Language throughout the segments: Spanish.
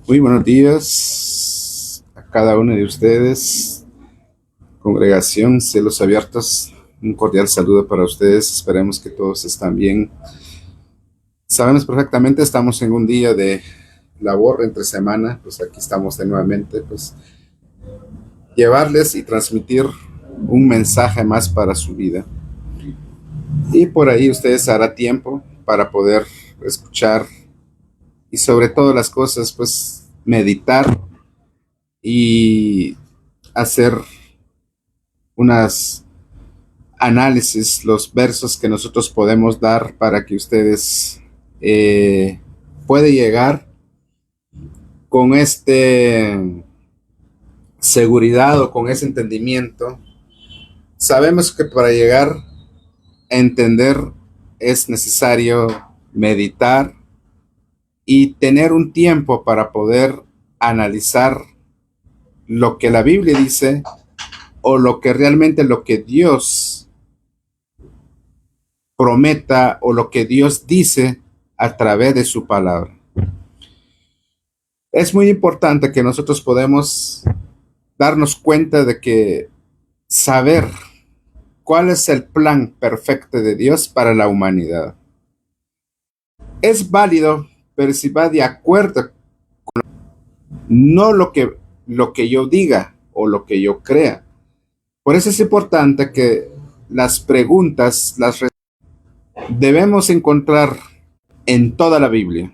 Muy buenos días a cada uno de ustedes. Congregación Cielos Abiertos, un cordial saludo para ustedes. Esperemos que todos están bien. Sabemos perfectamente, estamos en un día de labor entre semana, pues aquí estamos de nuevamente, pues llevarles y transmitir un mensaje más para su vida. Y por ahí ustedes hará tiempo para poder escuchar y sobre todas las cosas, pues meditar y hacer unas análisis, los versos que nosotros podemos dar para que ustedes puede llegar con este seguridad o con ese entendimiento. Sabemos que para llegar a entender es necesario meditar y tener un tiempo para poder analizar lo que la Biblia dice o lo que Dios prometa o lo que Dios dice a través de su palabra. Es muy importante que nosotros podamos darnos cuenta de que saber cuál es el plan perfecto de Dios para la humanidad. Es válido, pero si va de acuerdo, no lo que yo diga o lo que yo crea. Por eso es importante que las preguntas las debemos encontrar en toda la Biblia.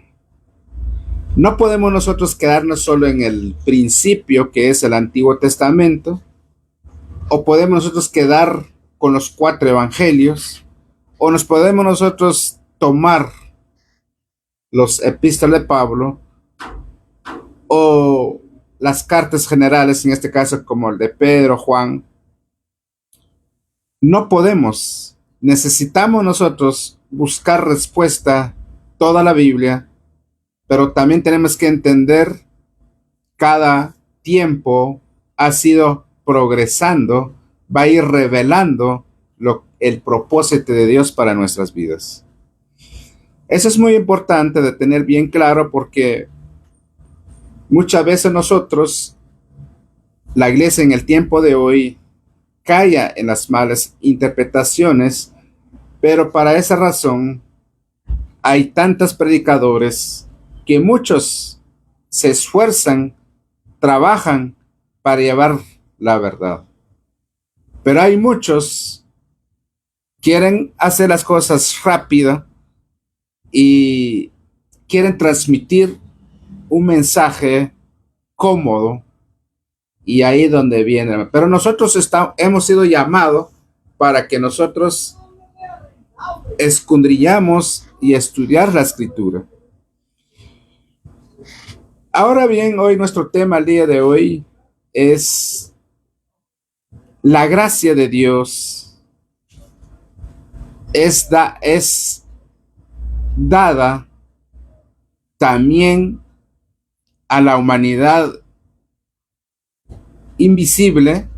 No podemos nosotros quedarnos solo en el principio que es el Antiguo Testamento, o podemos nosotros quedar con los cuatro evangelios, o nos podemos nosotros tomar los epístolas de Pablo o las cartas generales, en este caso como el de Pedro, Juan. No podemos, necesitamos nosotros buscar respuesta toda la Biblia, pero también tenemos que entender cada tiempo ha sido progresando, va a ir revelando el propósito de Dios para nuestras vidas. Eso es muy importante de tener bien claro porque muchas veces nosotros, la iglesia en el tiempo de hoy, cae en las malas interpretaciones, pero para esa razón hay tantos predicadores que muchos se esfuerzan, trabajan para llevar la verdad. Pero hay muchos que quieren hacer las cosas rápida y quieren transmitir un mensaje cómodo y ahí es donde viene. Pero nosotros hemos sido llamados para que nosotros escudriñamos y estudiar la escritura. Ahora bien, hoy nuestro tema al día de hoy es la gracia de Dios es dada también a la humanidad invisible.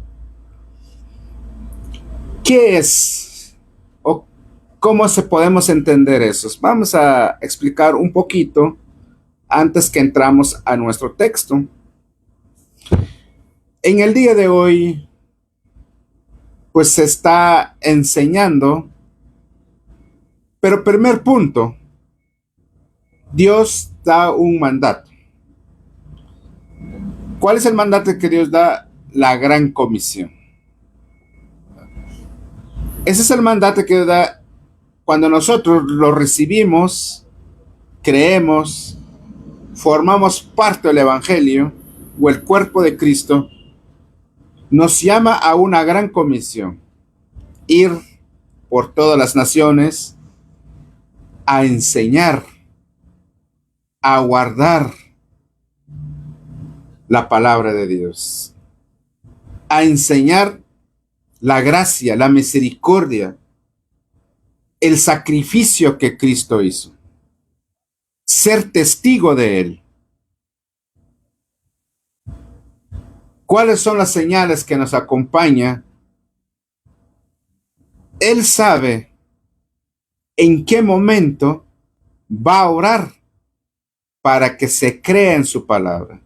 ¿Qué es? ¿O cómo se podemos entender eso? Vamos a explicar un poquito antes que entramos a nuestro texto. En el día de hoy, pues se está enseñando, pero primer punto, Dios da un mandato. ¿Cuál es el mandato que Dios da? La gran comisión. Ese es el mandato que Dios da cuando nosotros lo recibimos, creemos, formamos parte del Evangelio o el cuerpo de Cristo, nos llama a una gran comisión, ir por todas las naciones a enseñar, a guardar la palabra de Dios, a enseñar la gracia, la misericordia, el sacrificio que Cristo hizo, ser testigo de Él. ¿Cuáles son las señales que nos acompañan? Él sabe en qué momento va a obrar para que se crea en su palabra.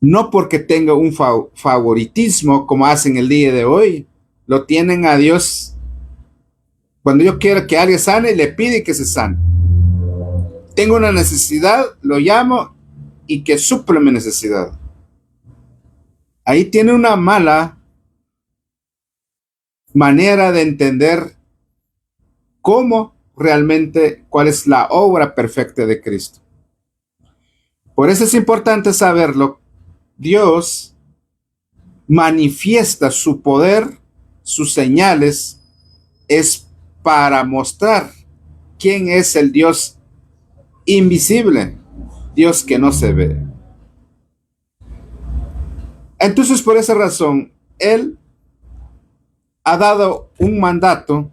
No porque tenga un favoritismo como hacen el día de hoy. Lo tienen a Dios. Cuando yo quiero que alguien sane, le pide que se sane. Tengo una necesidad, lo llamo y que suple mi necesidad. Ahí tiene una mala manera de entender cómo realmente, cuál es la obra perfecta de Cristo. Por eso es importante saberlo. Dios manifiesta su poder, sus señales, es para mostrar quién es el Dios invisible, Dios que no se ve. Entonces, por esa razón, Él ha dado un mandato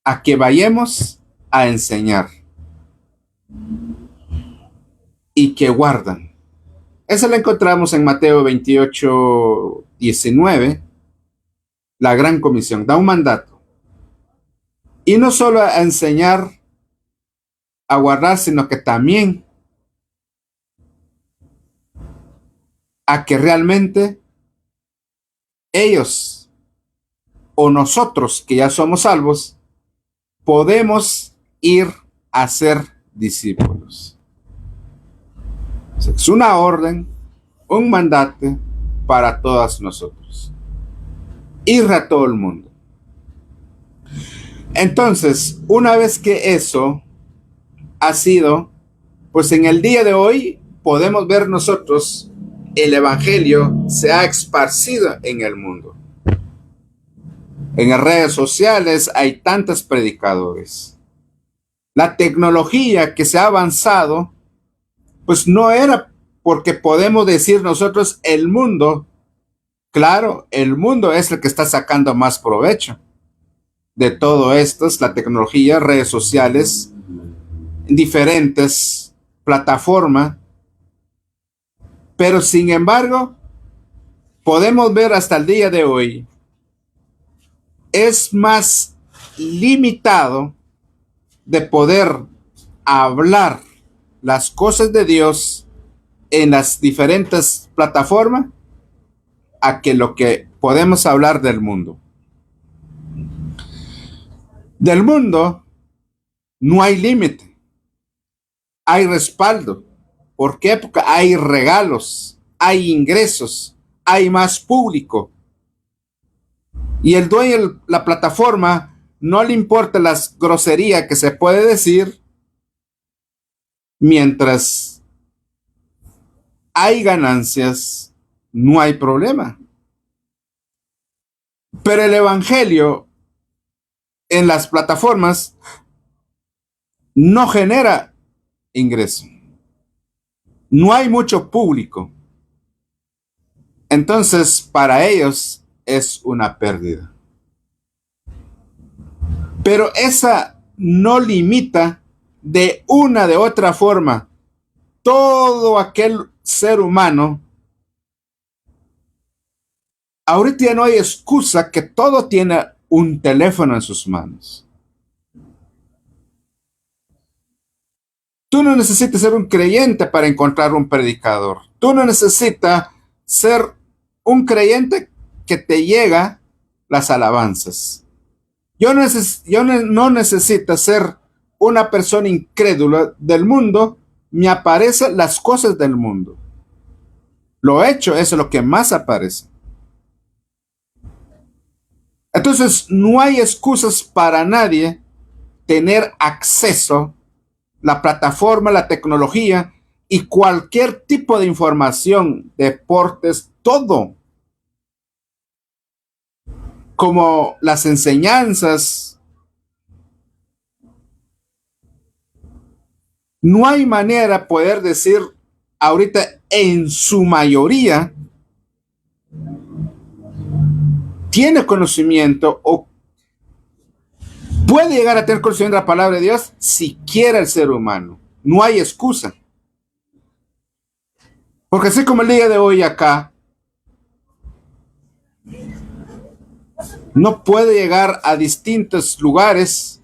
a que vayamos a enseñar y que guardan. Eso lo encontramos en Mateo 28, 19, la gran comisión, da un mandato. Y no solo a enseñar, a guardar, sino que también a que realmente ellos o nosotros que ya somos salvos podemos ir a ser discípulos. Es una orden, un mandato para todos nosotros. Ir a todo el mundo. Entonces, una vez que eso ha sido, pues en el día de hoy podemos ver nosotros el evangelio se ha esparcido en el mundo. En las redes sociales hay tantos predicadores. La tecnología que se ha avanzado, pues no era porque podemos decir nosotros el mundo. Claro, el mundo es el que está sacando más provecho de todo esto, es la tecnología, redes sociales, diferentes plataformas. Pero sin embargo, podemos ver hasta el día de hoy, es más limitado de poder hablar las cosas de Dios en las diferentes plataformas a que lo que podemos hablar del mundo. Del mundo no hay límite, hay respaldo. ¿Por qué? Porque hay regalos, hay ingresos, hay más público. Y el dueño de la plataforma no le importa las groserías que se puede decir mientras hay ganancias, no hay problema. Pero el evangelio en las plataformas no genera ingreso. No hay mucho público. Entonces, para ellos es una pérdida. Pero esa no limita de una de otra forma todo aquel ser humano. Ahorita ya no hay excusa que todo tiene un teléfono en sus manos. Tú no necesitas ser un creyente para encontrar un predicador. Tú no necesitas ser un creyente que te llega las alabanzas. Yo no necesito ser una persona incrédula del mundo, me aparecen las cosas del mundo. Lo hecho es lo que más aparece. Entonces, no hay excusas para nadie tener acceso a la plataforma, la tecnología y cualquier tipo de información, deportes, todo. Como las enseñanzas. No hay manera de poder decir ahorita en su mayoría tiene conocimiento o puede llegar a tener conocimiento de la palabra de Dios si quiere el ser humano. No hay excusa. Porque así como el día de hoy acá, no puede llegar a distintos lugares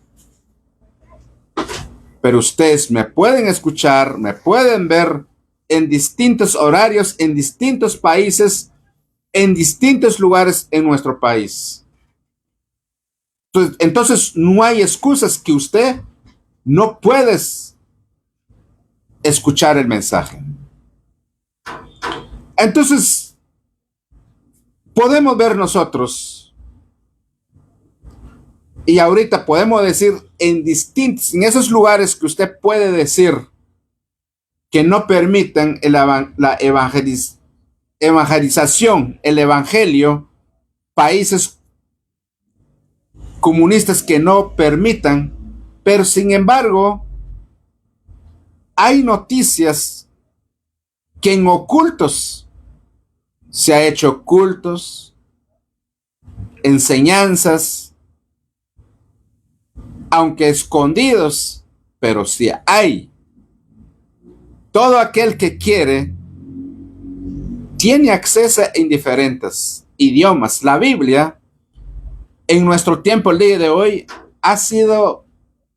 pero ustedes me pueden escuchar, me pueden ver en distintos horarios, en distintos países, en distintos lugares en nuestro país. Entonces no hay excusas que usted no puedes escuchar el mensaje. Entonces, podemos ver nosotros, y ahorita podemos decir en esos lugares que usted puede decir que no permitan la evangelización, el evangelio, países comunistas que no permitan, pero sin embargo, hay noticias que en ocultos se ha hecho cultos, enseñanzas, aunque escondidos, pero sí hay. Todo aquel que quiere tiene acceso en diferentes idiomas. La Biblia, en nuestro tiempo, el día de hoy, ha sido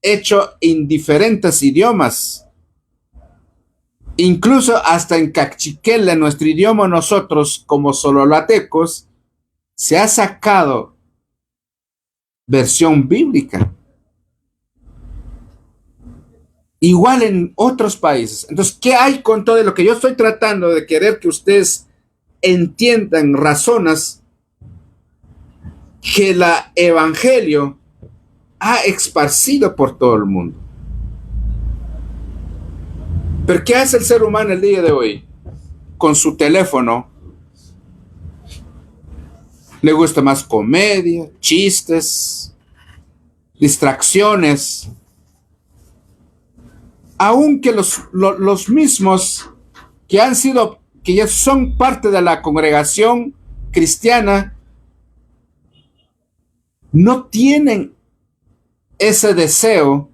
hecho en diferentes idiomas. Incluso hasta en cachiquel, en nuestro idioma, nosotros como sololatecos, se ha sacado versión bíblica. Igual en otros países. Entonces, ¿qué hay con todo lo que yo estoy tratando de querer que ustedes entiendan razones que el evangelio ha esparcido por todo el mundo? Pero ¿qué hace el ser humano el día de hoy? Con su teléfono le gusta más comedia, chistes, distracciones. Aunque los mismos que ya son parte de la congregación cristiana, no tienen ese deseo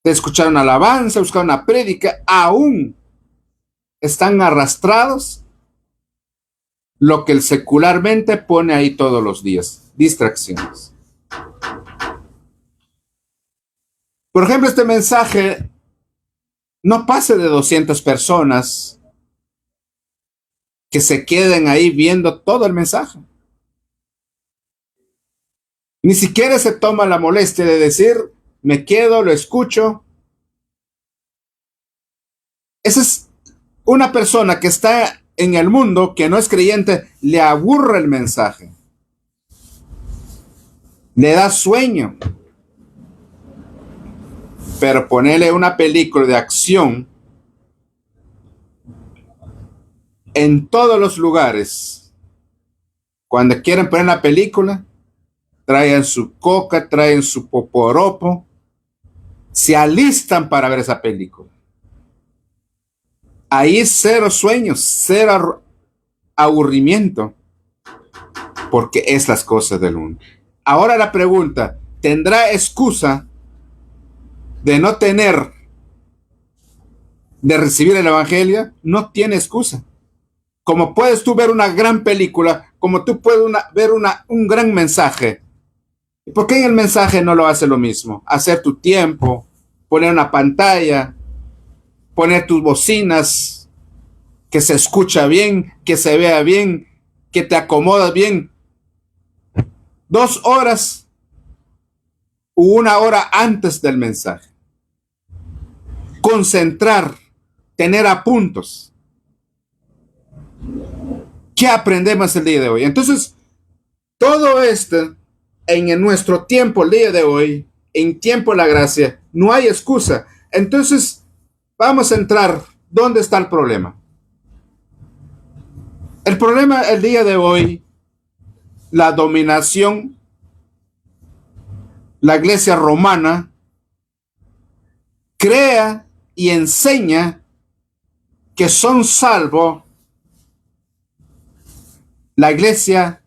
de escuchar una alabanza, buscar una prédica, aún están arrastrados lo que el secularmente pone ahí todos los días, distracciones. Por ejemplo, este mensaje no pase de 200 personas que se queden ahí viendo todo el mensaje. Ni siquiera se toma la molestia de decir, me quedo, lo escucho. Esa es una persona que está en el mundo, que no es creyente, le aburre el mensaje. Le da sueño. Pero ponerle una película de acción en todos los lugares. Cuando quieren poner la película, traen su coca, traen su poporopo, se alistan para ver esa película. Ahí cero sueños, cero aburrimiento, porque es las cosas del mundo. Ahora la pregunta, ¿tendrá excusa de no tener, de recibir el evangelio? No tiene excusa. Como puedes tú ver una gran película, como tú puedes ver un gran mensaje, ¿por qué en el mensaje no lo hace lo mismo? Hacer tu tiempo, poner una pantalla, poner tus bocinas, que se escucha bien, que se vea bien, que te acomodas bien. 2 horas o 1 hora antes del mensaje. Concentrar, tener apuntos. ¿Qué aprendemos el día de hoy? Entonces, todo esto en nuestro tiempo, el día de hoy, en tiempo de la gracia, no hay excusa. Entonces, vamos a entrar. ¿Dónde está el problema? El problema el día de hoy, la dominación, la iglesia romana, crea y enseña que son salvos la iglesia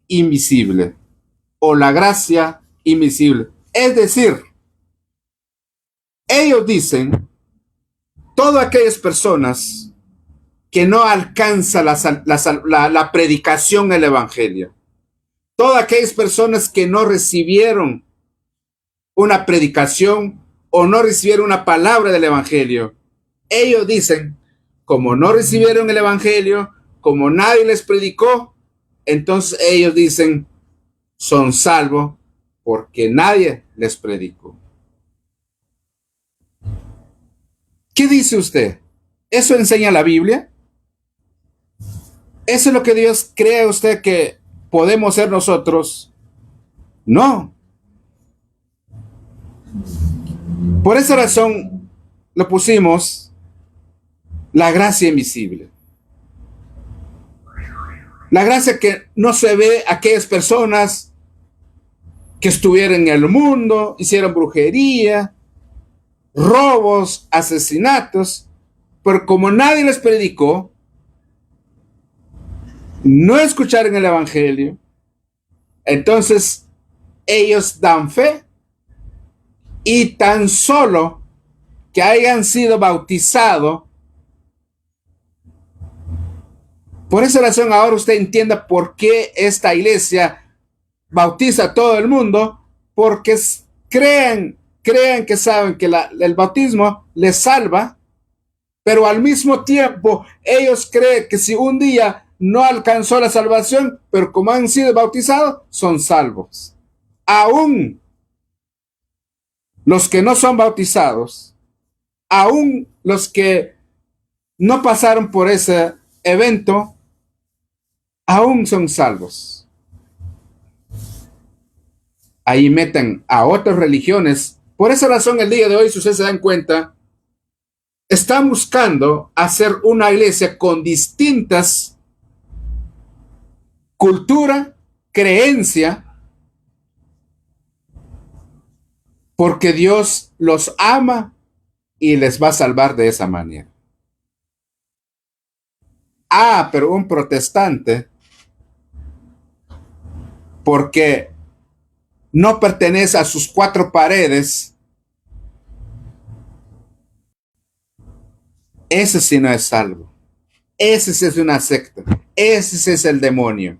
invisible o la gracia invisible. Es decir, ellos dicen, todas aquellas personas que no alcanzan la predicación del evangelio, todas aquellas personas que no recibieron una predicación, o no recibieron una palabra del Evangelio. Ellos dicen, como no recibieron el Evangelio, como nadie les predicó, entonces ellos dicen, son salvos porque nadie les predicó. ¿Qué dice usted? ¿Eso enseña la Biblia? ¿Eso es lo que Dios cree usted que podemos ser nosotros? No. Por esa razón lo pusimos la gracia invisible. La gracia que no se ve a aquellas personas que estuvieron en el mundo, hicieron brujería, robos, asesinatos, pero como nadie les predicó, no escucharon el Evangelio, entonces ellos dan fe y tan solo que hayan sido bautizados. Por esa razón ahora usted entienda por qué esta iglesia bautiza a todo el mundo, porque creen que saben que el bautismo les salva, pero al mismo tiempo ellos creen que si un día no alcanzó la salvación, pero como han sido bautizados, son salvos. Aún los que no son bautizados, aún los que no pasaron por ese evento, aún son salvos. Ahí meten a otras religiones. Por esa razón el día de hoy, si ustedes se dan cuenta, están buscando hacer una iglesia con distintas cultura, creencia, porque Dios los ama y les va a salvar de esa manera. Ah, pero un protestante, porque no pertenece a sus cuatro paredes, ese sí no es salvo. Ese sí es una secta. Ese sí es el demonio.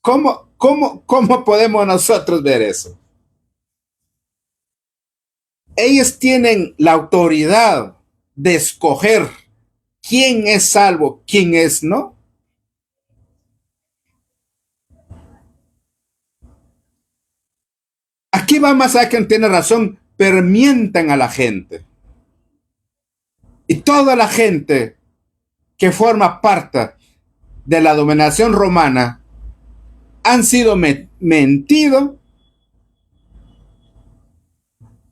¿Cómo podemos nosotros ver eso? Ellos tienen la autoridad de escoger quién es salvo, quién es no. Aquí va más allá, que tiene razón, pero mientan a la gente. Y toda la gente que forma parte de la dominación romana han sido mentido,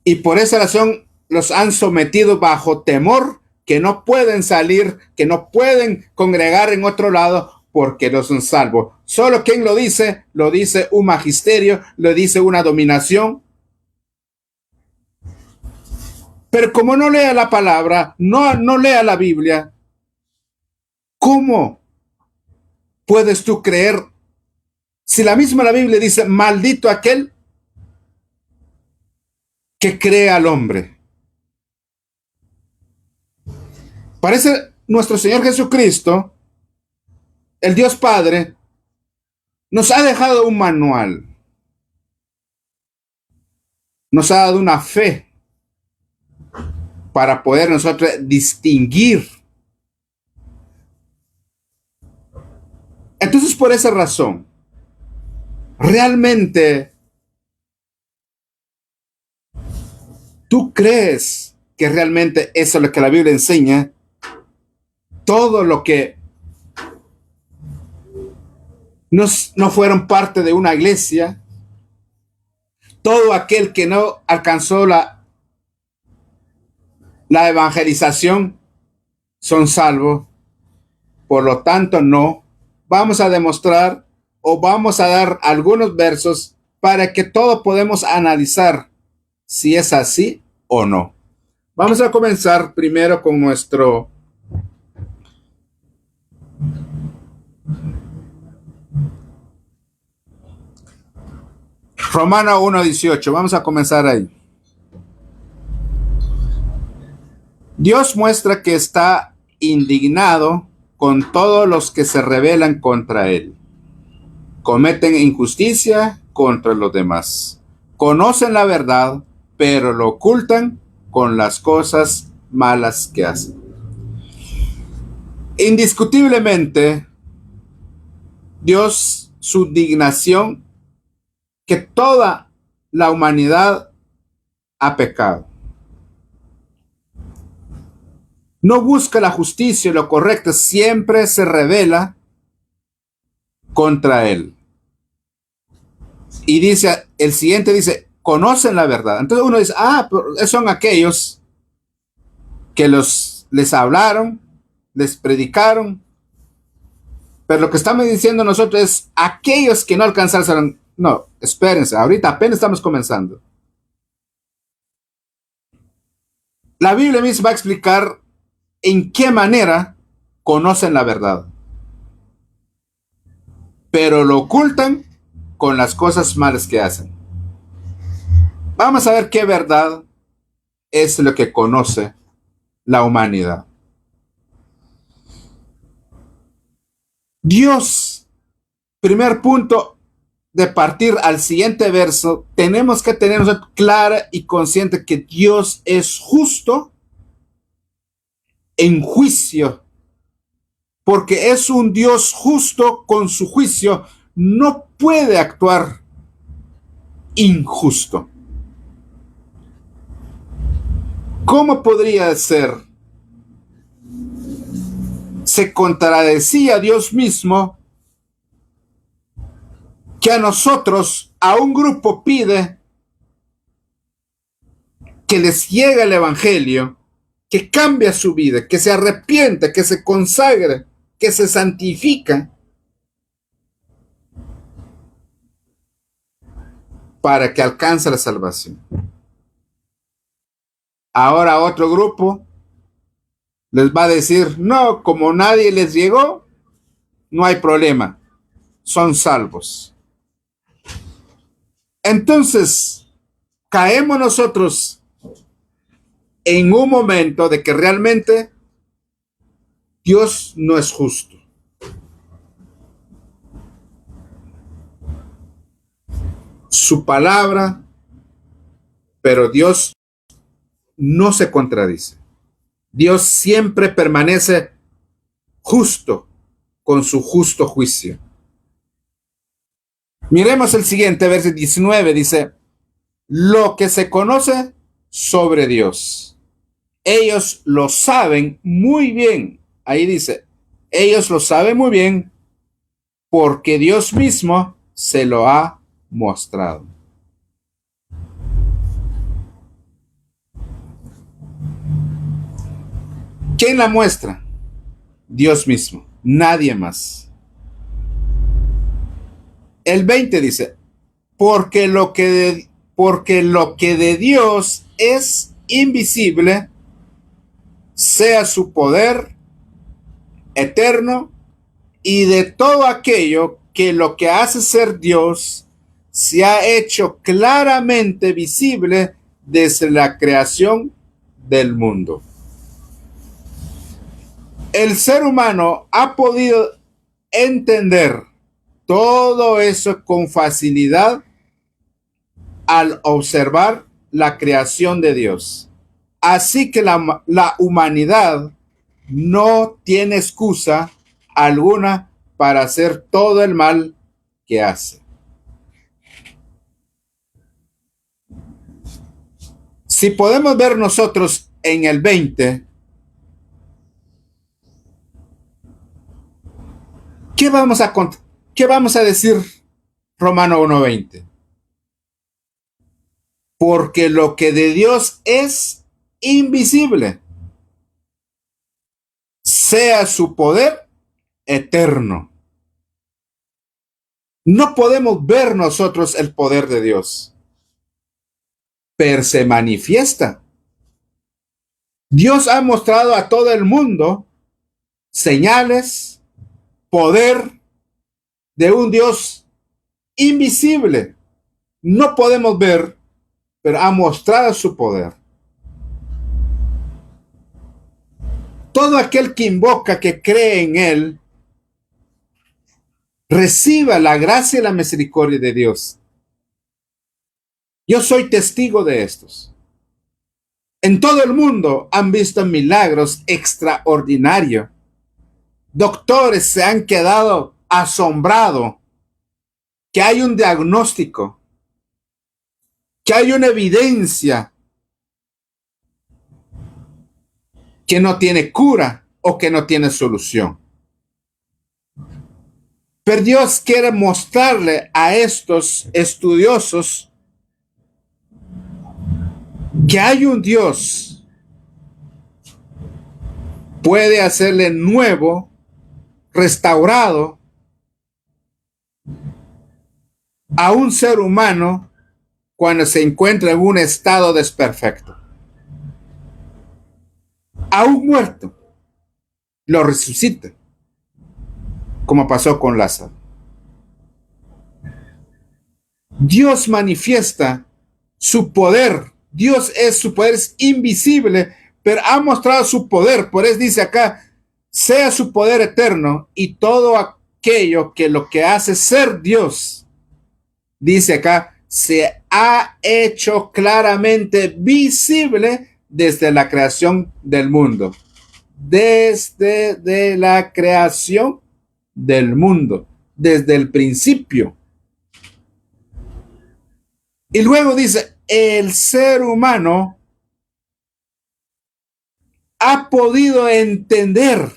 y por esa razón los han sometido bajo temor, que no pueden salir, que no pueden congregar en otro lado porque no son salvos. Solo quien lo dice un magisterio, lo dice una dominación. Pero como no lea la palabra, no lea la Biblia, ¿cómo puedes tú creer? Si la misma la Biblia dice, maldito aquel que cree al hombre. Parece nuestro Señor Jesucristo, el Dios Padre, nos ha dejado un manual. Nos ha dado una fe para poder nosotros distinguir. Entonces, por esa razón, realmente, ¿tú crees que realmente eso es lo que la Biblia enseña? Todo lo que no fueron parte de una iglesia, todo aquel que no alcanzó la evangelización, son salvos. Por lo tanto, no. Vamos a demostrar o vamos a dar algunos versos para que todos podamos analizar si es así o no. Vamos a comenzar primero con nuestro Romano 1:18. Vamos a comenzar ahí. Dios muestra que está indignado con todos los que se rebelan contra él. Cometen injusticia contra los demás. Conocen la verdad, pero lo ocultan con las cosas malas que hacen. Indiscutiblemente, Dios, su dignación, que toda la humanidad ha pecado. No busca la justicia y lo correcto, siempre se revela contra él. Y dice, el siguiente dice, conocen la verdad. Entonces uno dice, son aquellos que les hablaron, les predicaron. Pero lo que estamos diciendo nosotros es, aquellos que no alcanzaron, no, espérense, ahorita apenas estamos comenzando. La Biblia misma va a explicar en qué manera conocen la verdad, pero lo ocultan con las cosas malas que hacen. Vamos a ver qué verdad es lo que conoce la humanidad. Dios, primer punto de partir al siguiente verso, tenemos que tener clara y consciente que Dios es justo en juicio, porque es un Dios justo con su juicio, no puede actuar injusto. ¿Cómo podría ser? Se contradecía a Dios mismo que a nosotros, a un grupo pide que les llegue el evangelio, que cambie su vida, que se arrepiente, que se consagre, que se santifica para que alcance la salvación. Ahora otro grupo les va a decir, no, como nadie les llegó, no hay problema, son salvos. Entonces, caemos nosotros en un momento de que realmente Dios no es justo. Su palabra, pero Dios no se contradice. Dios siempre permanece justo con su justo juicio. Miremos el siguiente, verso 19, dice, lo que se conoce sobre Dios. Ellos lo saben muy bien. Ahí dice, ellos lo saben muy bien porque Dios mismo se lo ha mostrado. ¿Quién la muestra? Dios mismo, nadie más. El 20 dice, porque lo que de Dios es invisible, sea su poder eterno y de todo aquello que lo que hace ser Dios se ha hecho claramente visible desde la creación del mundo. El ser humano ha podido entender todo eso con facilidad al observar la creación de Dios. Así que la humanidad no tiene excusa alguna para hacer todo el mal que hace. Si podemos ver nosotros en el 20, ¿qué vamos a decir Romano 1:20? Porque lo que de Dios es invisible, sea su poder eterno. No podemos ver nosotros el poder de Dios, pero se manifiesta. Dios ha mostrado a todo el mundo señales, poder de un Dios invisible. No podemos ver, pero ha mostrado su poder. Todo aquel que invoca, que cree en Él, reciba la gracia y la misericordia de Dios. Yo soy testigo de estos. En todo el mundo han visto milagros extraordinarios. Doctores se han quedado asombrados que hay un diagnóstico, que hay una evidencia que no tiene cura o que no tiene solución. Pero Dios quiere mostrarle a estos estudiosos que hay un Dios, puede hacerle nuevo, restaurado a un ser humano cuando se encuentra en un estado desperfecto. A un muerto lo resucita, como pasó con Lázaro. Dios manifiesta su poder. Dios es su poder, es invisible, pero ha mostrado su poder. Por eso dice acá, sea su poder eterno y todo aquello que lo que hace ser Dios, dice acá, se ha hecho claramente visible desde la creación del mundo. Desde la creación del mundo, desde el principio. Y luego dice, el ser humano ha podido entender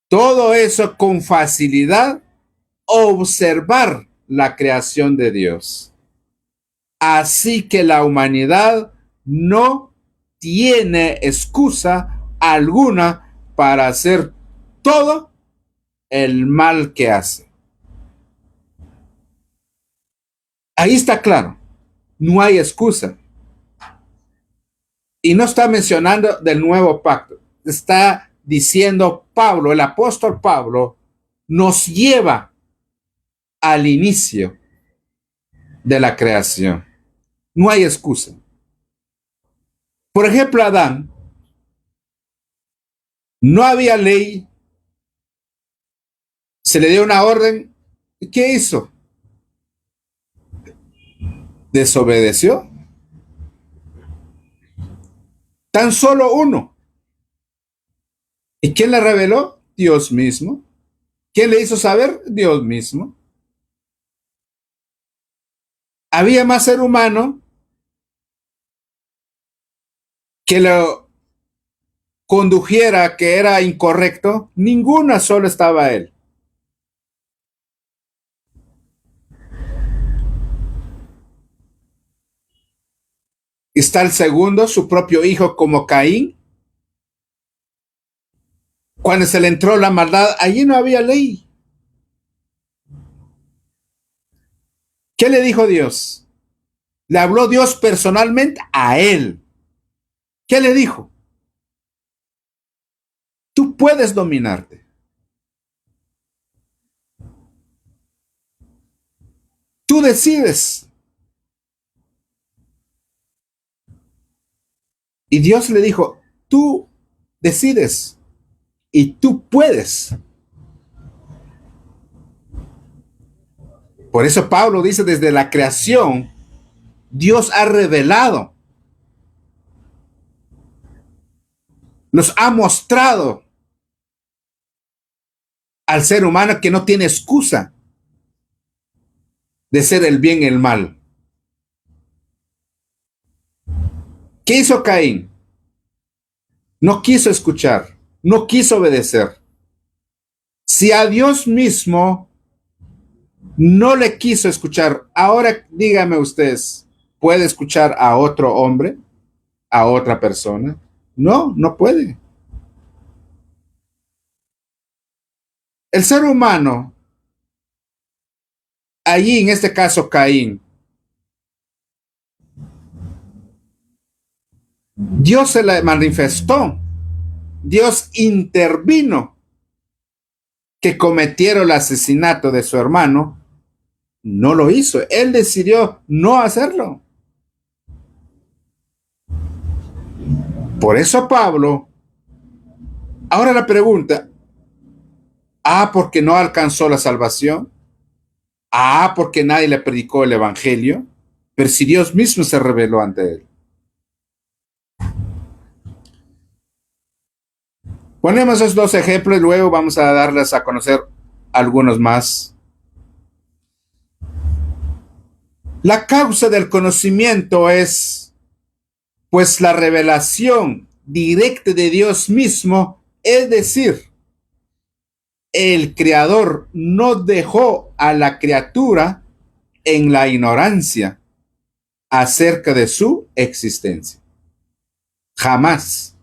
todo eso con facilidad, observar la creación de Dios. Así que la humanidad no tiene excusa alguna para hacer todo el mal que hace. Ahí está claro, no hay excusa. Y no está mencionando del nuevo pacto, está diciendo Pablo, el apóstol Pablo, nos lleva al inicio de la creación. No hay excusa. Por ejemplo, Adán, no había ley, se le dio una orden, ¿y qué hizo? Desobedeció. Tan solo uno. ¿Y quién le reveló? Dios mismo. ¿Quién le hizo saber? Dios mismo. ¿Había más ser humano que lo condujera que era incorrecto? Ninguna, solo estaba él. Está el segundo, su propio hijo, como Caín. Cuando se le entró la maldad, allí no había ley. ¿Qué le dijo Dios? Le habló Dios personalmente a él. ¿Qué le dijo? Tú puedes dominarte. Tú decides. Y Dios le dijo, tú decides y tú puedes. Por eso Pablo dice, desde la creación, Dios ha revelado, nos ha mostrado al ser humano que no tiene excusa de ser el bien y el mal. ¿Qué hizo Caín? No quiso escuchar, no quiso obedecer. Si a Dios mismo no le quiso escuchar, ahora dígame ustedes, ¿puede escuchar a otro hombre, a otra persona? No, no puede. El ser humano, allí en este caso Caín, Dios se le manifestó, Dios intervino que cometiera el asesinato de su hermano, no lo hizo, él decidió no hacerlo. Por eso Pablo, ahora la pregunta, porque no alcanzó la salvación, porque nadie le predicó el evangelio, pero si Dios mismo se reveló ante él. Ponemos esos dos ejemplos y luego vamos a darles a conocer algunos más. La causa del conocimiento es, pues, la revelación directa de Dios mismo, es decir, el Creador no dejó a la criatura en la ignorancia acerca de su existencia. Jamás.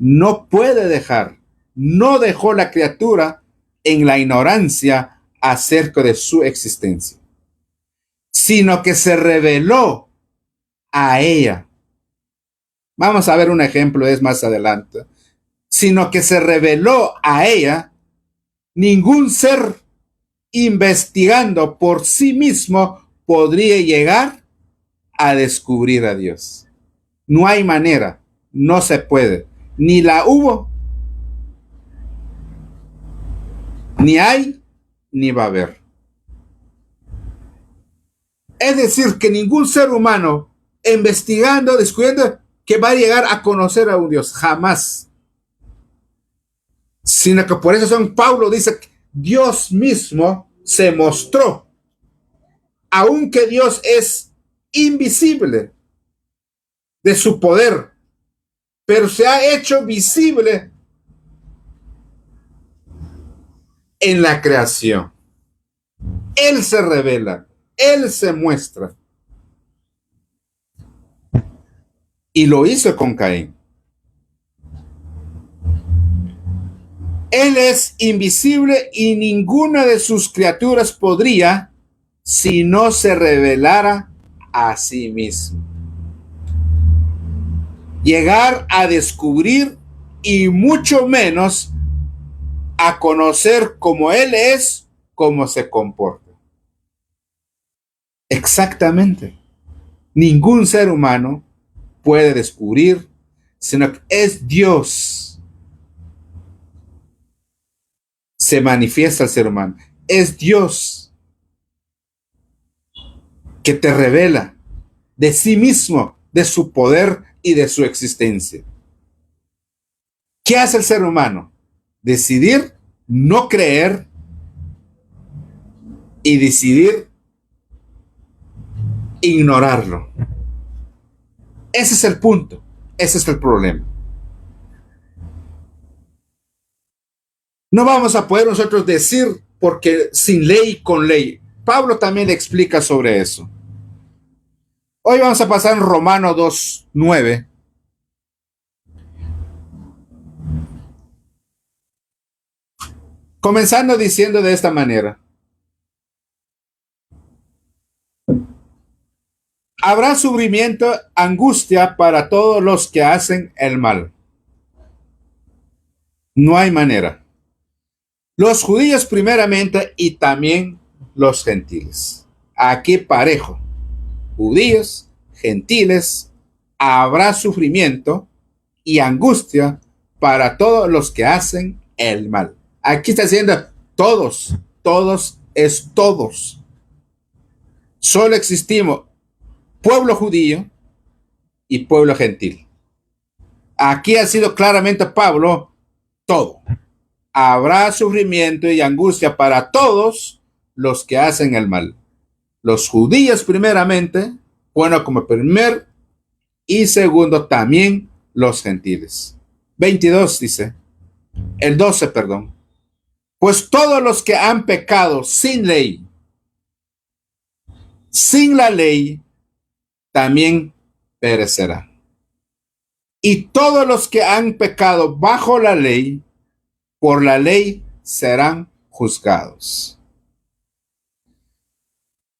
No puede dejar. No dejó la criatura en la ignorancia acerca de su existencia, sino que se reveló a ella. Vamos a ver un ejemplo, es más adelante. Sino que se reveló a ella. Ningún ser investigando por sí mismo podría llegar a descubrir a Dios. No hay manera, no se puede. Ni la hubo, ni hay, ni va a haber. Es decir, que ningún ser humano investigando, descubriendo que va a llegar a conocer a un Dios, jamás. Sino que por eso San Pablo dice que Dios mismo se mostró, aunque Dios es invisible de su poder, pero se ha hecho visible en la creación. Él se revela, Él se muestra. Y lo hizo con Caín. Él es invisible y ninguna de sus criaturas podría si no se revelara a sí mismo. Llegar a descubrir y mucho menos a conocer cómo Él es, cómo se comporta. Exactamente. Ningún ser humano puede descubrir, sino que es Dios. Se manifiesta el ser humano. Es Dios que te revela de sí mismo, de su poder y de su existencia. ¿Qué hace el ser humano? Decidir no creer y decidir ignorarlo. Ese es el punto, ese es el problema. No vamos a poder nosotros decir porque sin ley, con ley. Pablo también le explica sobre eso. Hoy vamos a pasar en Romanos 2:9. Comenzando diciendo de esta manera: habrá sufrimiento, angustia para todos los que hacen el mal. No hay manera. Los judíos primeramente y también los gentiles. Aquí parejo. Judíos, gentiles, habrá sufrimiento y angustia para todos los que hacen el mal. Aquí está diciendo todos, todos es todos. Solo existimos pueblo judío y pueblo gentil. Aquí ha sido claramente Pablo todo. Habrá sufrimiento y angustia para todos los que hacen el mal. Los judíos primeramente, bueno, como primer, y segundo también los gentiles. 22 dice, el 12, perdón. Pues todos los que han pecado sin ley, sin la ley, también perecerán. Y todos los que han pecado bajo la ley, por la ley serán juzgados.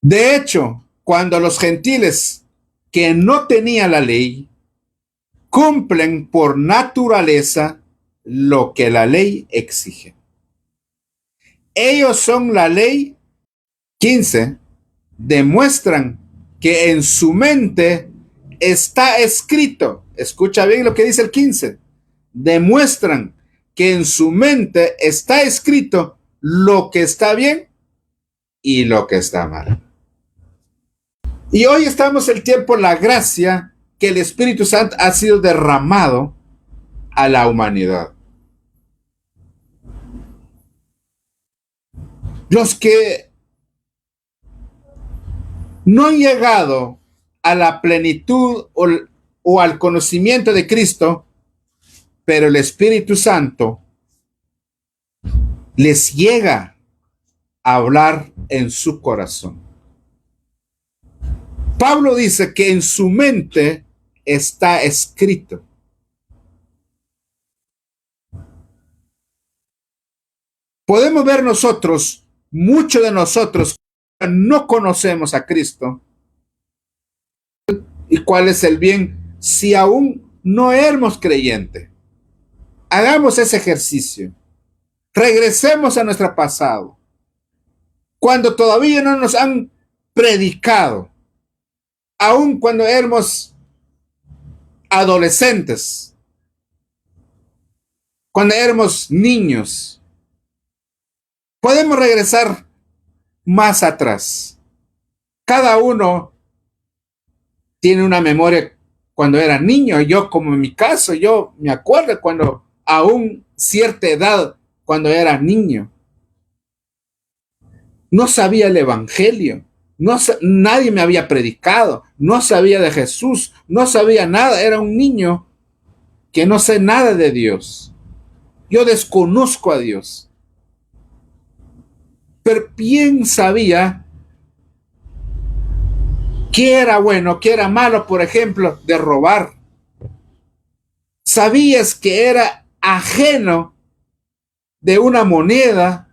De hecho, cuando los gentiles que no tenían la ley cumplen por naturaleza lo que la ley exige. Ellos son la ley. 15. Demuestran que en su mente está escrito. Escucha bien lo que dice el 15. Demuestran que en su mente está escrito lo que está bien y lo que está mal. Y hoy estamos en el tiempo, la gracia que el Espíritu Santo ha sido derramado a la humanidad. Los que no han llegado a la plenitud o al conocimiento de Cristo, pero el Espíritu Santo les llega a hablar en su corazón. Pablo dice que en su mente está escrito. Podemos ver nosotros, muchos de nosotros no conocemos a Cristo. ¿Y cuál es el bien? Si aún no éramos creyentes, hagamos ese ejercicio. Regresemos a nuestro pasado. Cuando todavía no nos han predicado, aún cuando éramos adolescentes, cuando éramos niños, podemos regresar más atrás. Cada uno tiene una memoria cuando era niño. Yo, como en mi caso, yo me acuerdo cuando aún cierta edad, cuando era niño, no sabía el evangelio, nadie me había predicado, no sabía de Jesús, no sabía nada, era un niño que no sé nada de Dios. Yo desconozco a Dios. Pero bien sabía qué era bueno, qué era malo, por ejemplo, de robar. Sabías que era ajeno de una moneda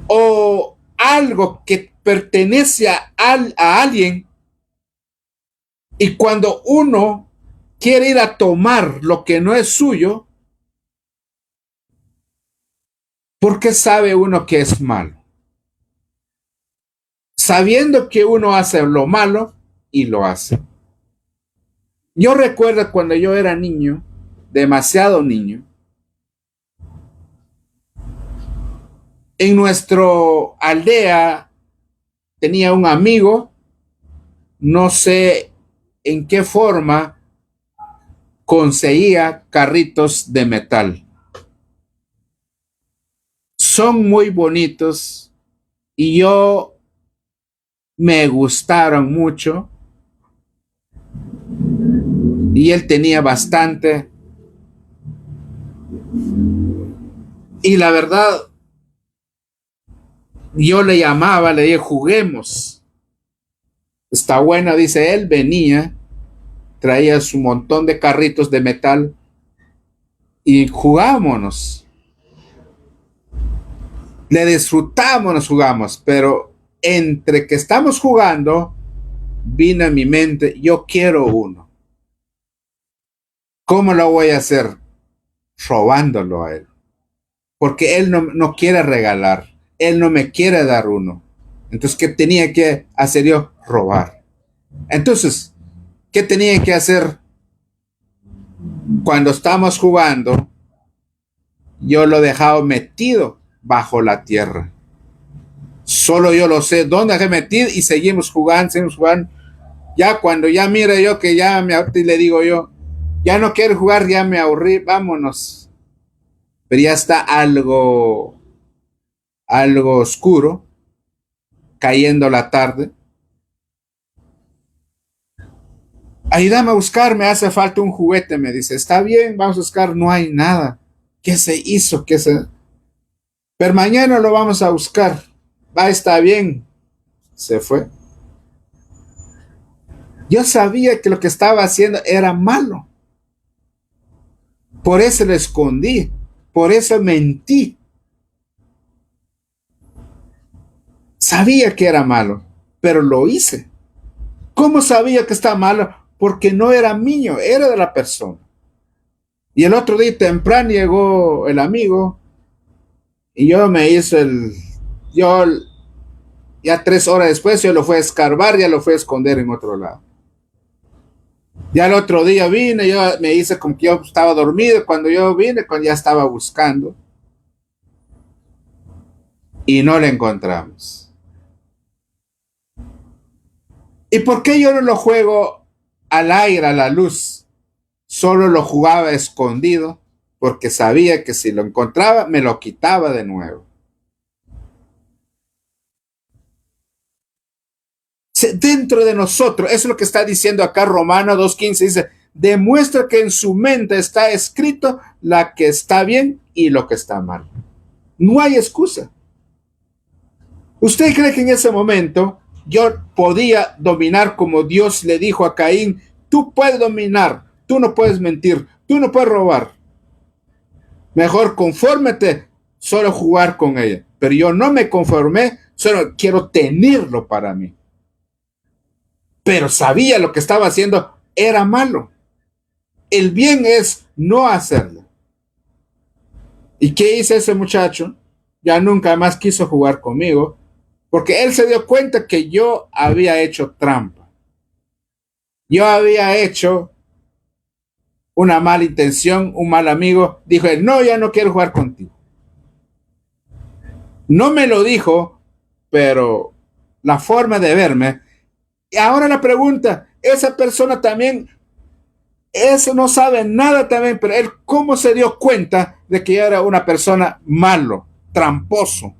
o algo que pertenece a alguien, y cuando uno quiere ir a tomar lo que no es suyo, ¿por qué sabe uno que es malo? Sabiendo que uno hace lo malo y lo hace. Yo recuerdo cuando yo era niño, demasiado niño, en nuestra aldea tenía un amigo, no sé en qué forma conseguía carritos de metal. Son muy bonitos y yo me gustaron mucho, y él tenía bastante, y la verdad yo le llamaba, le dije juguemos, está bueno, dice él. Venía, traía su montón de carritos de metal y jugámonos, le disfrutamos, nos jugamos, pero entre que estamos jugando vino a mi mente, yo quiero uno. ¿Cómo lo voy a hacer? Robándolo a él, porque él no quiere regalar, él no me quiere dar uno. Entonces, ¿qué tenía que hacer yo? Robar. Entonces, ¿qué tenía que hacer? Cuando estamos jugando, yo lo dejaba metido bajo la tierra. Solo yo lo sé dónde dejé metido, y seguimos jugando, seguimos jugando. Ya cuando ya mire yo que ya me ahorita, y le digo yo, ya no quiero jugar, ya me aburrí, vámonos. Pero ya está algo oscuro, cayendo la tarde. Ayúdame a buscar, me hace falta un juguete, me dice. Está bien, vamos a buscar, no hay nada. ¿Qué se hizo? Pero mañana lo vamos a buscar. Va, está bien. Se fue. Yo sabía que lo que estaba haciendo era malo. Por eso lo escondí. Por eso mentí. Sabía que era malo, pero lo hice. ¿Cómo sabía que estaba malo? Porque no era mío, era de la persona. Y el otro día temprano llegó el amigo y yo me hizo yo ya 3 horas después yo lo fui a escarbar, ya lo fui a esconder en otro lado. Ya el otro día vine, yo me hice como que yo estaba dormido. Cuando yo vine, cuando ya estaba buscando, y no lo encontramos. ¿Y por qué yo no lo juego al aire, a la luz? Solo lo jugaba escondido porque sabía que si lo encontraba me lo quitaba de nuevo. Dentro de nosotros, eso es lo que está diciendo acá Romanos 2:15, dice, demuestra que en su mente está escrito la que está bien y lo que está mal. No hay excusa. ¿Usted cree que en ese momento yo podía dominar como Dios le dijo a Caín? Tú puedes dominar, tú no puedes mentir, tú no puedes robar. Mejor confórmate, solo jugar con ella. Pero yo no me conformé, solo quiero tenerlo para mí. Pero sabía lo que estaba haciendo era malo. El bien es no hacerlo. ¿Y qué hizo ese muchacho? Ya nunca más quiso jugar conmigo, porque él se dio cuenta que yo había hecho trampa. Yo había hecho una mala intención, un mal amigo. Dijo él, no, ya no quiero jugar contigo. No me lo dijo, pero la forma de verme. Y ahora la pregunta, esa persona también, eso no sabe nada también, pero él cómo se dio cuenta de que yo era una persona malo, tramposo.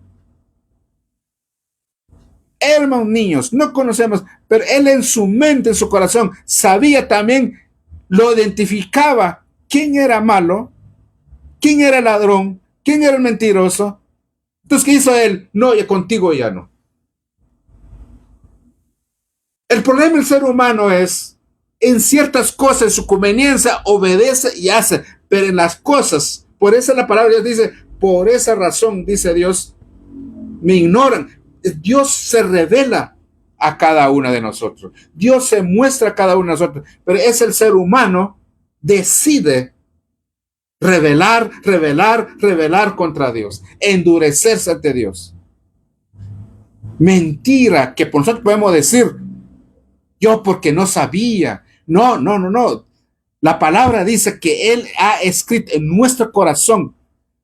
Éramos niños, no conocemos, pero él en su mente, en su corazón, sabía también, lo identificaba, quién era malo, quién era el ladrón, quién era el mentiroso. Entonces, ¿qué hizo él? No, ya contigo ya no. El problema del ser humano es, en ciertas cosas, en su conveniencia, obedece y hace, pero en las cosas, por eso la palabra de Dios dice, por esa razón, dice Dios, me ignoran. Dios se revela a cada uno de nosotros. Dios se muestra a cada uno de nosotros, pero es el ser humano decide revelar contra Dios, endurecerse ante Dios. Mentira que por nosotros podemos decir, yo porque no sabía. No, no, no, no. La palabra dice que Él ha escrito en nuestro corazón,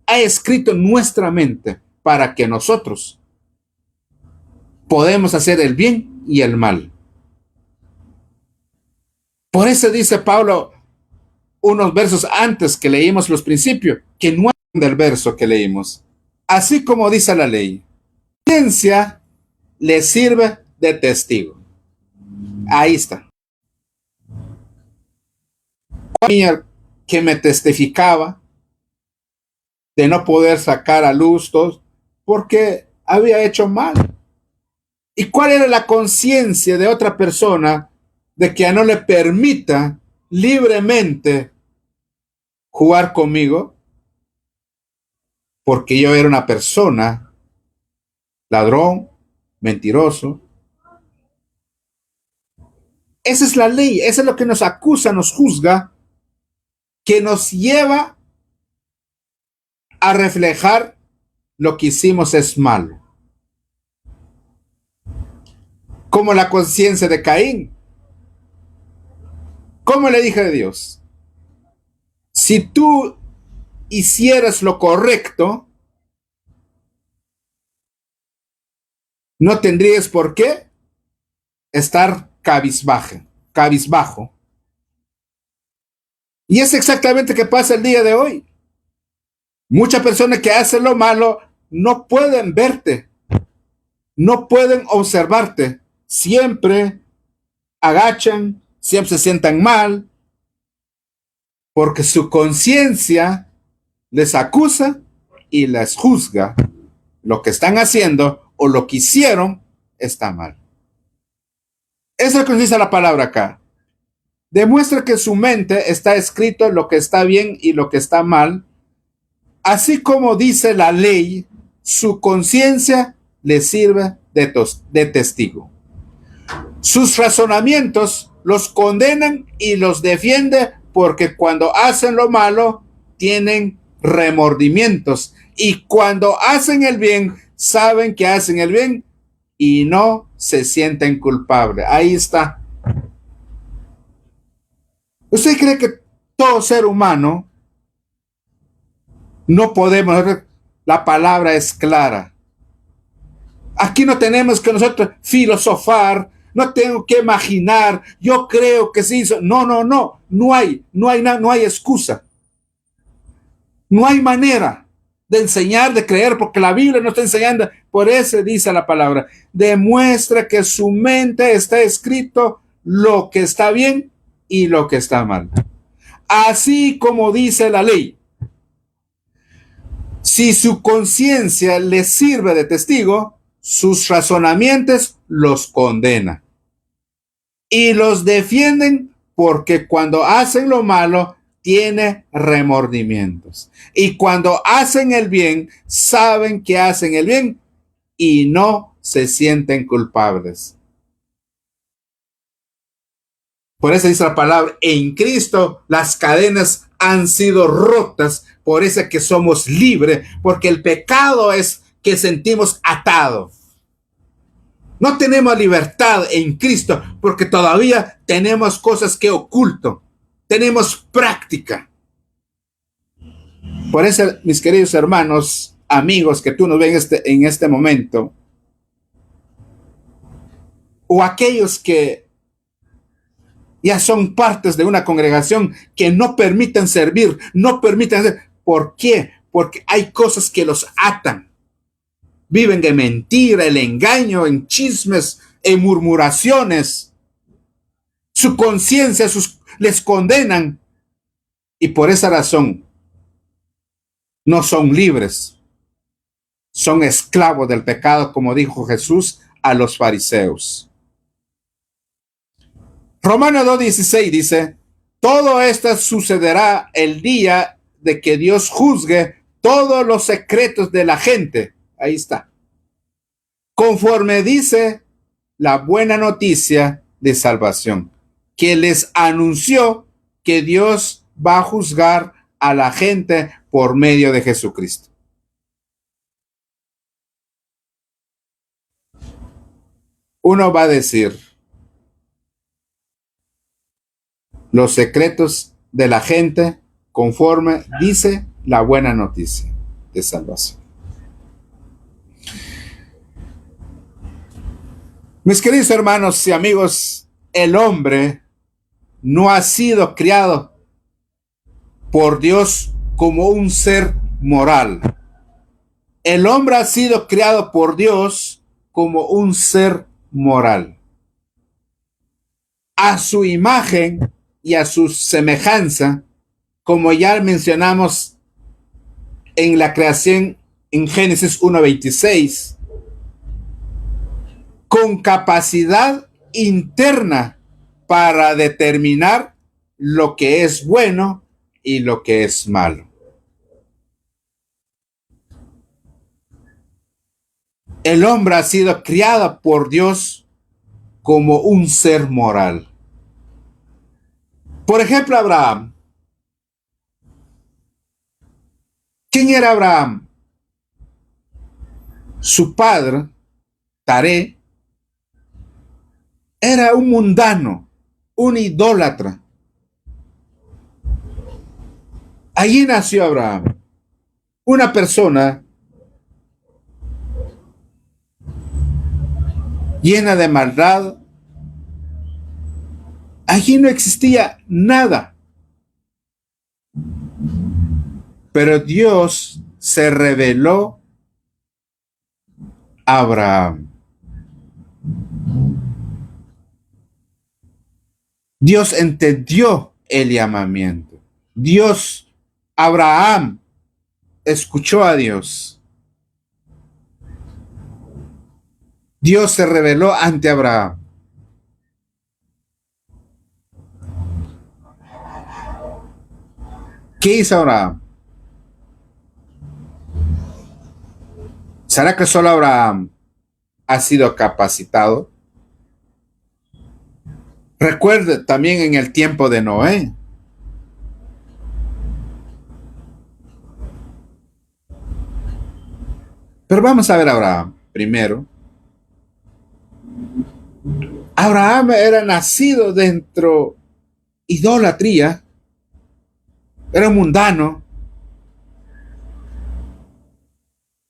ha escrito en nuestra mente para que nosotros podemos hacer el bien y el mal. Por eso dice Pablo unos versos antes que leímos los principios, que no es del verso que leímos. Así como dice la ley, ciencia le sirve de testigo. Ahí está. Que me testificaba de no poder sacar a luz todos, porque había hecho mal. ¿Y cuál era la conciencia de otra persona de que no le permita libremente jugar conmigo? Porque yo era una persona ladrón, mentiroso. Esa es la ley, eso es lo que nos acusa, nos juzga, que nos lleva a reflejar lo que hicimos es malo. Como la conciencia de Caín. ¿Cómo le dije a Dios? Si tú hicieras lo correcto, no tendrías por qué estar cabizbajo. Y es exactamente lo que pasa el día de hoy. Muchas personas que hacen lo malo no pueden verte, no pueden observarte. Siempre agachan, siempre se sientan mal, porque su conciencia les acusa y les juzga. Lo que están haciendo o lo que hicieron está mal. Eso es lo que nos dice la palabra acá. Demuestra que su mente está escrito lo que está bien y lo que está mal. Así como dice la ley, su conciencia le sirve de testigo. Sus razonamientos los condenan y los defiende porque cuando hacen lo malo tienen remordimientos y cuando hacen el bien saben que hacen el bien y no se sienten culpables. Ahí está. ¿Usted cree que todo ser humano no podemos? La palabra es clara. Aquí no tenemos que nosotros filosofar, no tengo que imaginar, yo creo que se hizo. No, no, no, no hay excusa. No hay manera de enseñar, de creer, porque la Biblia no está enseñando. Por eso dice la palabra, demuestra que su mente está escrito lo que está bien y lo que está mal. Así como dice la ley. Si su conciencia le sirve de testigo, sus razonamientos los condena y los defienden porque cuando hacen lo malo tiene remordimientos y cuando hacen el bien saben que hacen el bien y no se sienten culpables. Por eso dice la palabra, en Cristo las cadenas han sido rotas, por eso que somos libres, porque el pecado es que sentimos atado. No tenemos libertad en Cristo porque todavía tenemos cosas que oculto, tenemos práctica. Por eso, mis queridos hermanos, amigos que tú nos ven en este momento, o aquellos que ya son partes de una congregación que no permiten servir, no permiten hacer. ¿Por qué? Porque hay cosas que los atan. Viven de mentira, el engaño, en chismes, en murmuraciones. Su conciencia les condenan. Y por esa razón no son libres. Son esclavos del pecado, como dijo Jesús a los fariseos. Romanos 2:16 dice, todo esto sucederá el día de que Dios juzgue todos los secretos de la gente. Ahí está. Conforme dice la buena noticia de salvación, que les anunció que Dios va a juzgar a la gente por medio de Jesucristo. Uno va a decir, los secretos de la gente conforme dice la buena noticia de salvación. Mis queridos hermanos y amigos, el hombre no ha sido criado por Dios como un ser moral. El hombre ha sido criado por Dios como un ser moral. A su imagen y a su semejanza, como ya mencionamos en la creación en Génesis 1:26, con capacidad interna para determinar lo que es bueno y lo que es malo. El hombre ha sido criado por Dios como un ser moral. Por ejemplo, Abraham. ¿Quién era Abraham? Su padre, Taré, era un mundano, un idólatra. Allí nació Abraham, una persona llena de maldad. Allí no existía nada. Pero Dios se reveló a Abraham. Dios entendió el llamamiento. Abraham escuchó a Dios. Dios se reveló ante Abraham. ¿Qué hizo Abraham? ¿Será que solo Abraham ha sido capacitado? Recuerde también en el tiempo de Noé. Pero vamos a ver a Abraham primero. Abraham era nacido dentro de idolatría, era mundano,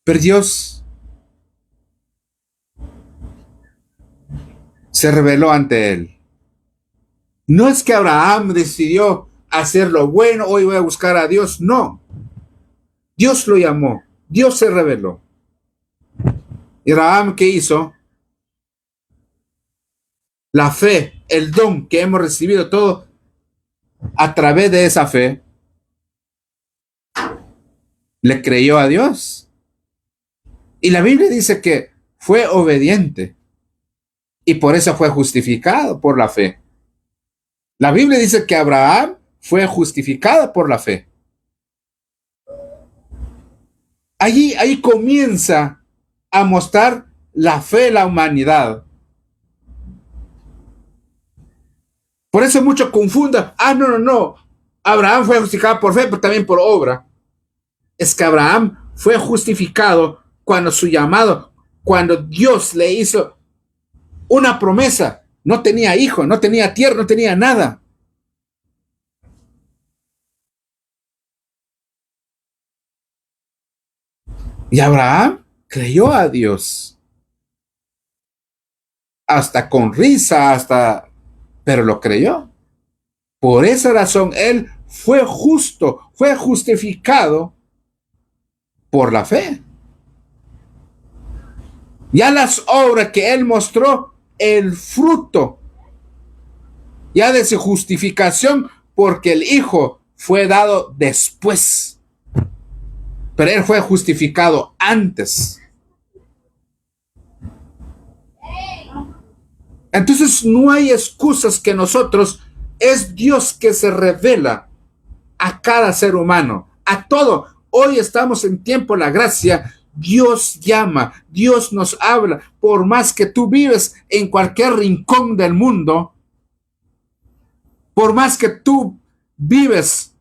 pero Dios se reveló ante él. No es que Abraham decidió hacer lo bueno, hoy voy a buscar a Dios. No. Dios lo llamó. Dios se reveló. ¿Y Abraham qué hizo? La fe, el don que hemos recibido todo a través de esa fe, le creyó a Dios. Y la Biblia dice que fue obediente y por eso fue justificado por la fe. La Biblia dice que Abraham fue justificado por la fe. Ahí comienza a mostrar la fe de la humanidad. Por eso muchos confunden. No. Abraham fue justificado por fe, pero también por obra. Es que Abraham fue justificado cuando su llamado, cuando Dios le hizo una promesa. No tenía hijo, no tenía tierra, no tenía nada. Y Abraham creyó a Dios. Hasta con risa, pero lo creyó. Por esa razón él fue justo, fue justificado por la fe. Ya las obras que él mostró, el fruto ya de su justificación, porque el Hijo fue dado después. Pero él fue justificado antes. Entonces no hay excusas que nosotros, es Dios que se revela a cada ser humano, a todo. Hoy estamos en tiempo de la gracia. Dios llama, Dios nos habla. Por más que tú vives en cualquier rincón del mundo, por más que tú vives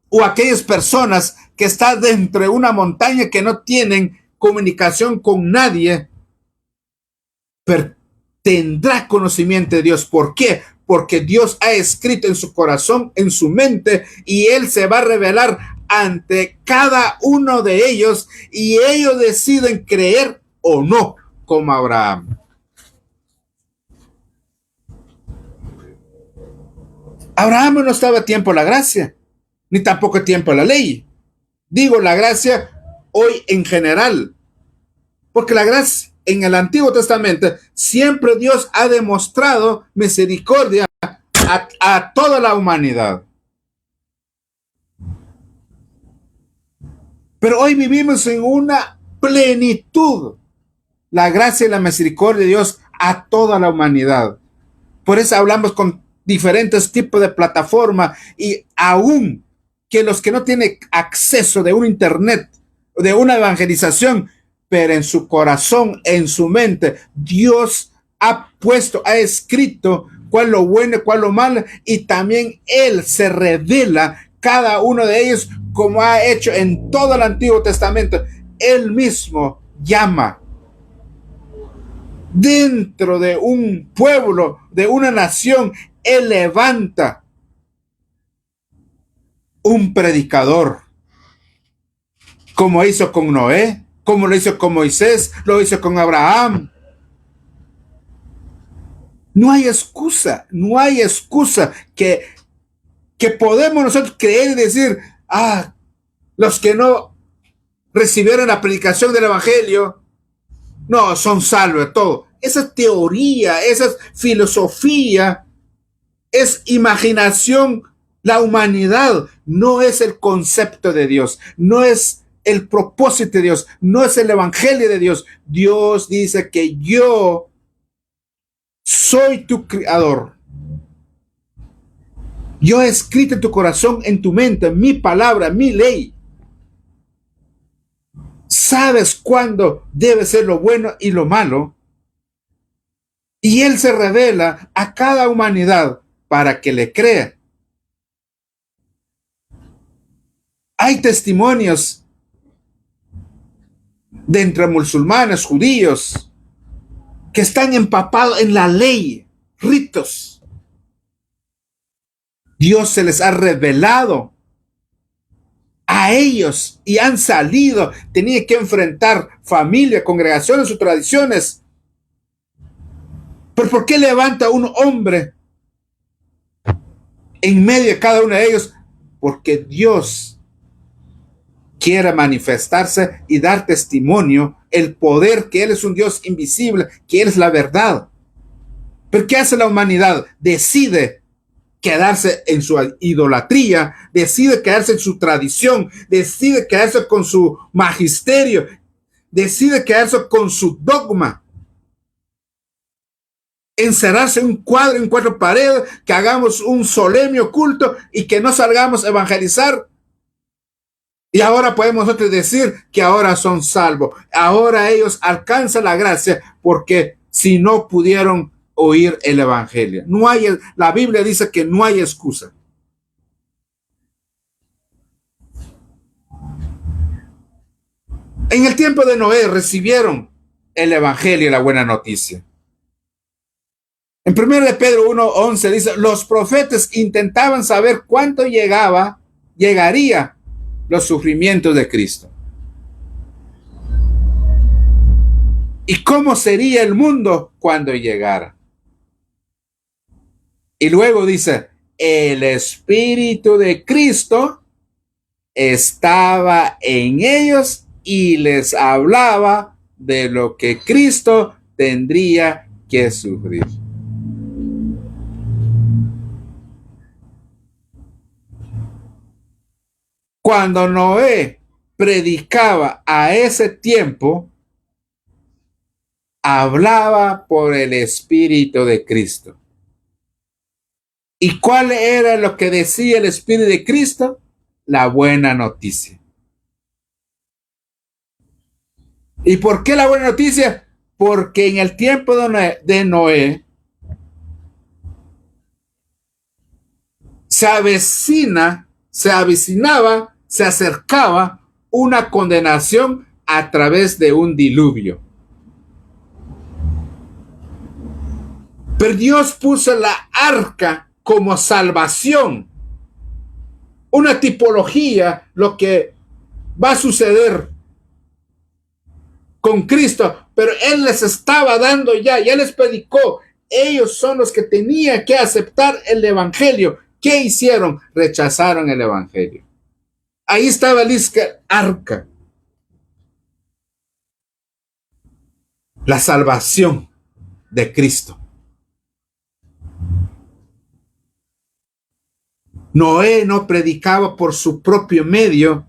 o aquellas personas que están dentro de una montaña que no tienen comunicación con nadie, pero tendrá conocimiento de Dios. ¿Por qué? Porque Dios ha escrito en su corazón, en su mente, y Él se va a revelar ante cada uno de ellos, y ellos deciden creer o no, como Abraham. Abraham no estaba a tiempo de la gracia, ni tampoco a tiempo de la ley. Digo la gracia hoy en general, porque la gracia en el Antiguo Testamento siempre Dios ha demostrado misericordia a toda la humanidad. Pero hoy vivimos en una plenitud, la gracia y la misericordia de Dios a toda la humanidad. Por eso hablamos con diferentes tipos de plataformas, y aún que los que no tienen acceso de un internet, de una evangelización, pero en su corazón, en su mente, Dios ha puesto, ha escrito cuál es lo bueno y cuál es lo malo, y también Él se revela cada uno de ellos como ha hecho en todo el Antiguo Testamento. Él mismo llama dentro de un pueblo, de una nación. Él levanta un predicador, como hizo con Noé, como lo hizo con Moisés, lo hizo con Abraham. No hay excusa que podemos nosotros creer y decir, los que no recibieron la predicación del evangelio, no, son salvos de todo. Esa teoría, esa filosofía, es imaginación. La humanidad no es el concepto de Dios, no es el propósito de Dios, no es el evangelio de Dios. Dios dice que yo soy tu creador. Yo he escrito en tu corazón, en tu mente, mi palabra, mi ley. Sabes cuándo debe ser lo bueno y lo malo. Y Él se revela a cada humanidad para que le crea. Hay testimonios de entre musulmanes, judíos, que están empapados en la ley, ritos. Dios se les ha revelado a ellos y han salido. Tenían que enfrentar familia, congregaciones o tradiciones, pero Pero ¿por qué levanta un hombre en medio de cada uno de ellos? Porque Dios quiere manifestarse y dar testimonio el poder, que Él es un Dios invisible, que Él es la verdad. ¿Pero qué hace la humanidad? Decide quedarse en su idolatría, decide quedarse en su tradición, decide quedarse con su magisterio, decide quedarse con su dogma, encerrarse en un cuadro, en cuatro paredes, que hagamos un solemne culto y que no salgamos a evangelizar. Y ahora podemos nosotros decir que ahora son salvos. Ahora ellos alcanzan la gracia porque si no pudieron oír el evangelio. No hay, la Biblia dice que no hay excusa. En el tiempo de Noé recibieron el evangelio y la buena noticia. En 1 de Pedro 1:11 dice, los profetas intentaban saber cuánto llegaría los sufrimientos de Cristo. ¿Y cómo sería el mundo cuando llegara? Y luego dice, el Espíritu de Cristo estaba en ellos y les hablaba de lo que Cristo tendría que sufrir. Cuando Noé predicaba a ese tiempo, hablaba por el Espíritu de Cristo. ¿Y cuál era lo que decía el Espíritu de Cristo? La buena noticia. ¿Y por qué la buena noticia? Porque en el tiempo de Noé se avecinaba, se acercaba una condenación a través de un diluvio. Pero Dios puso la arca como salvación, una tipología, lo que va a suceder con Cristo, pero Él les estaba dando ya les predicó, ellos son los que tenían que aceptar el evangelio. ¿Qué hicieron? Rechazaron el evangelio. Ahí estaba el arca, la salvación de Cristo. Noé no predicaba por su propio medio,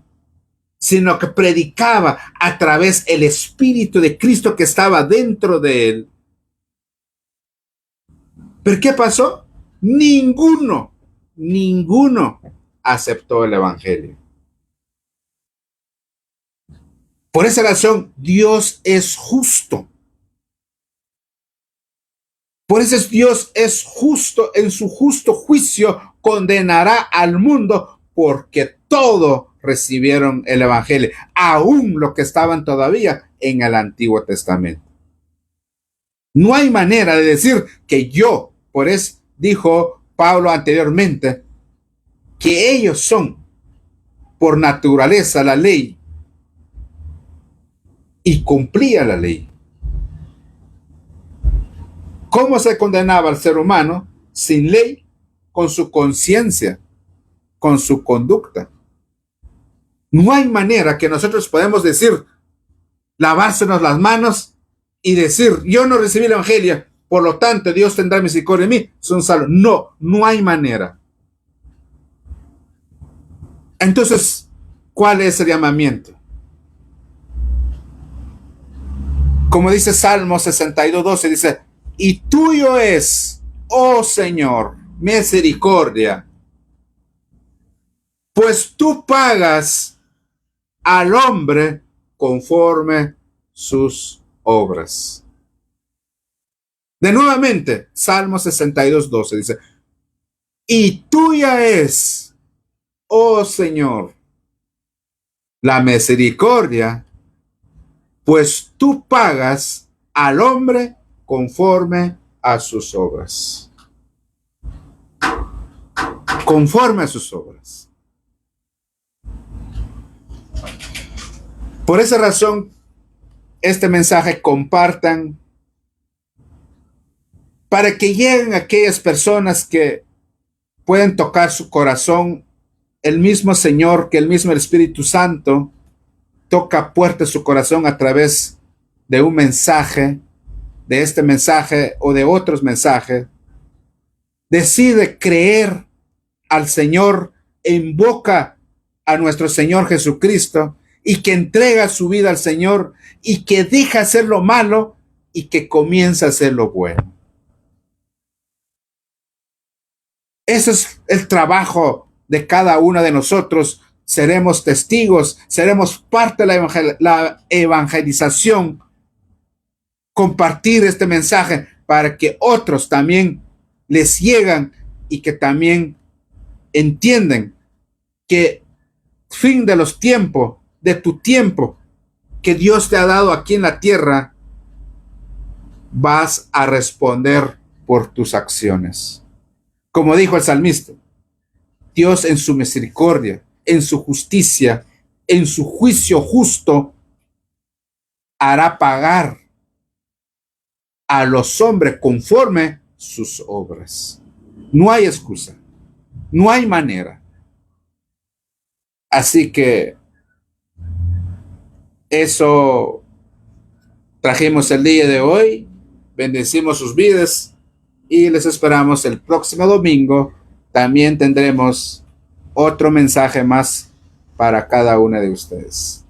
sino que predicaba a través del Espíritu de Cristo que estaba dentro de él. ¿Pero qué pasó? Ninguno aceptó el evangelio. Por esa razón, Dios es justo. Por eso Dios es justo, en su justo juicio condenará al mundo porque todos recibieron el evangelio, aún los que estaban todavía en el Antiguo Testamento. No hay manera de decir que yo, por eso dijo Pablo anteriormente, que ellos son por naturaleza la ley y cumplía la ley. ¿Cómo se condenaba al ser humano sin ley? Con su conciencia, con su conducta. No hay manera que nosotros podemos decir, lavársenos las manos y decir, yo no recibí el evangelio, por lo tanto Dios tendrá misericordia de mí, son salvos. No hay manera. Entonces, ¿cuál es el llamamiento? Como dice Salmo 62:12, dice, y tuyo es, oh Señor, misericordia, pues tú pagas al hombre conforme sus obras. De nuevamente, Salmo 62:12 dice, y tuya es, oh Señor, la misericordia, pues tú pagas al hombre conforme a sus obras. Conforme a sus obras. Por esa razón, este mensaje compartan para que lleguen aquellas personas que pueden tocar su corazón. El mismo Señor, que el mismo Espíritu Santo toca puerta su corazón a través de un mensaje, de este mensaje o de otros mensajes. Decide creer al Señor, invoca a nuestro Señor Jesucristo y que entrega su vida al Señor y que deja hacer lo malo y que comienza a hacer lo bueno. Ese es el trabajo de cada uno de nosotros. Seremos testigos, seremos parte de la evangelización, compartir este mensaje para que otros también les lleguen y que también entienden que fin de los tiempos, de tu tiempo que Dios te ha dado aquí en la tierra, vas a responder por tus acciones. Como dijo el salmista, Dios en su misericordia, en su justicia, en su juicio justo, hará pagar a los hombres conforme sus obras. No hay excusa, no hay manera. Así que eso trajimos el día de hoy. Bendecimos sus vidas y les esperamos el próximo domingo. También tendremos otro mensaje más para cada uno de ustedes.